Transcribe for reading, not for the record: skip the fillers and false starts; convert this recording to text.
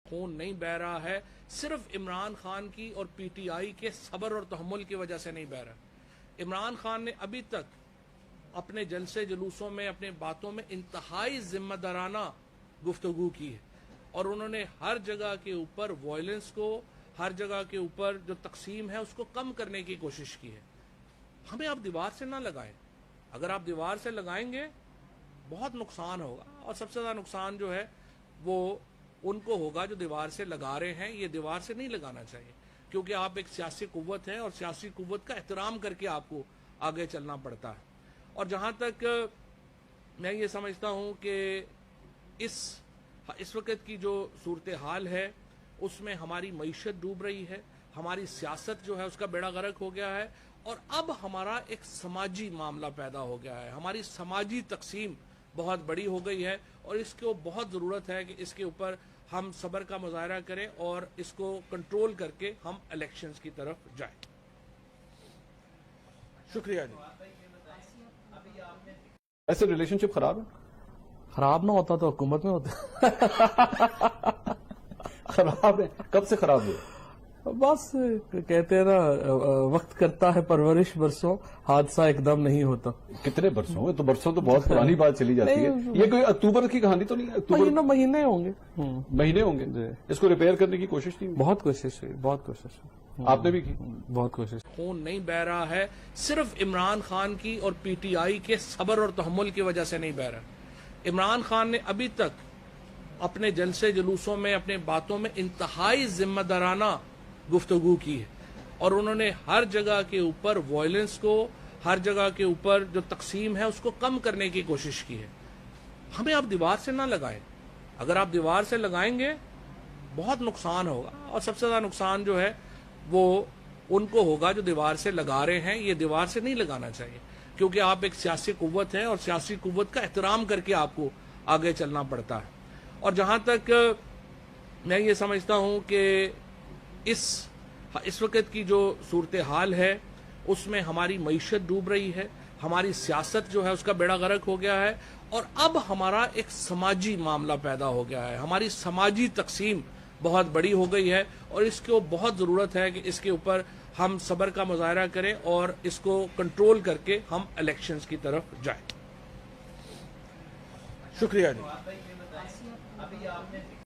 خون نہیں بہ رہا ہے، صرف عمران خان کی اور پی ٹی آئی کے صبر اور تحمل کی وجہ سے نہیں بہ رہا۔ عمران خان نے ابھی تک اپنے جلسے جلوسوں میں، اپنے باتوں میں انتہائی ذمہ دارانہ گفتگو کی ہے، اور انہوں نے ہر جگہ کے اوپر وائلنس کو، ہر جگہ کے اوپر جو تقسیم ہے اس کو کم کرنے کی کوشش کی ہے۔ ہمیں آپ دیوار سے نہ لگائیں، اگر آپ دیوار سے لگائیں گے بہت نقصان ہوگا، اور سب سے زیادہ نقصان جو ہے وہ ان کو ہوگا جو دیوار سے لگا رہے ہیں۔ یہ دیوار سے نہیں لگانا چاہیے، کیونکہ آپ ایک سیاسی قوت ہیں اور سیاسی قوت کا احترام کر کے آپ کو آگے چلنا پڑتا ہے۔ اور جہاں تک میں یہ سمجھتا ہوں کہ اس وقت کی جو صورتحال ہے اس میں ہماری معیشت ڈوب رہی ہے، ہماری سیاست جو ہے اس کا بیڑا غرق ہو گیا ہے، اور اب ہمارا ایک سماجی معاملہ پیدا ہو گیا ہے، ہماری سماجی تقسیم بہت بڑی ہو گئی ہے، اور اس کو بہت ضرورت ہے کہ اس کے اوپر ہم صبر کا مظاہرہ کریں اور اس کو کنٹرول کر کے ہم الیکشنز کی طرف جائیں۔ شکریہ جی۔ ایسے ریلیشن شپ خراب ہے؟ خراب نہ ہوتا تو حکومت میں ہوتا۔ خراب ہے، کب سے خراب ہوئے؟ بس کہتے ہیں نا، وقت کرتا ہے پرورش برسوں، حادثہ ایک دم نہیں ہوتا۔ کتنے برسوں ہوئے؟ تو برسوں تو بہت پرانی بات چلی جاتی ہے۔ یہ کوئی اکتوبر کی کہانی تو نہیں ہے؟ اکتوبر مہینے ہوں گے، مہینے ہوں گے۔ اس کو ریپیئر کرنے کی کوشش نہیں؟ بہت کوشش ہوئی، بہت کوشش ہوئی، آپ نے بھی کی؟ بہت کوشش۔ خون نہیں بہ رہا ہے، صرف عمران خان کی اور پی ٹی آئی کے صبر اور تحمل کی وجہ سے نہیں بہ رہا۔ عمران خان نے ابھی تک اپنے جلسے جلوسوں میں، اپنے باتوں میں انتہائی ذمہ دارانہ گفتگو کی ہے، اور انہوں نے ہر جگہ کے اوپر وائلنس کو، ہر جگہ کے اوپر جو تقسیم ہے اس کو کم کرنے کی کوشش کی ہے۔ ہمیں آپ دیوار سے نہ لگائیں، اگر آپ دیوار سے لگائیں گے بہت نقصان ہوگا، اور سب سے زیادہ نقصان جو ہے وہ ان کو ہوگا جو دیوار سے لگا رہے ہیں۔ یہ دیوار سے نہیں لگانا چاہیے، کیونکہ آپ ایک سیاسی قوت ہیں اور سیاسی قوت کا احترام کر کے آپ کو آگے چلنا پڑتا ہے۔ اور جہاں تک میں یہ سمجھتا ہوں کہ اس وقت کی جو صورتحال ہے اس میں ہماری معیشت ڈوب رہی ہے، ہماری سیاست جو ہے اس کا بیڑا غرق ہو گیا ہے، اور اب ہمارا ایک سماجی معاملہ پیدا ہو گیا ہے، ہماری سماجی تقسیم بہت بڑی ہو گئی ہے، اور اس کو بہت ضرورت ہے کہ اس کے اوپر ہم صبر کا مظاہرہ کریں اور اس کو کنٹرول کر کے ہم الیکشنز کی طرف جائیں۔ شکریہ جی۔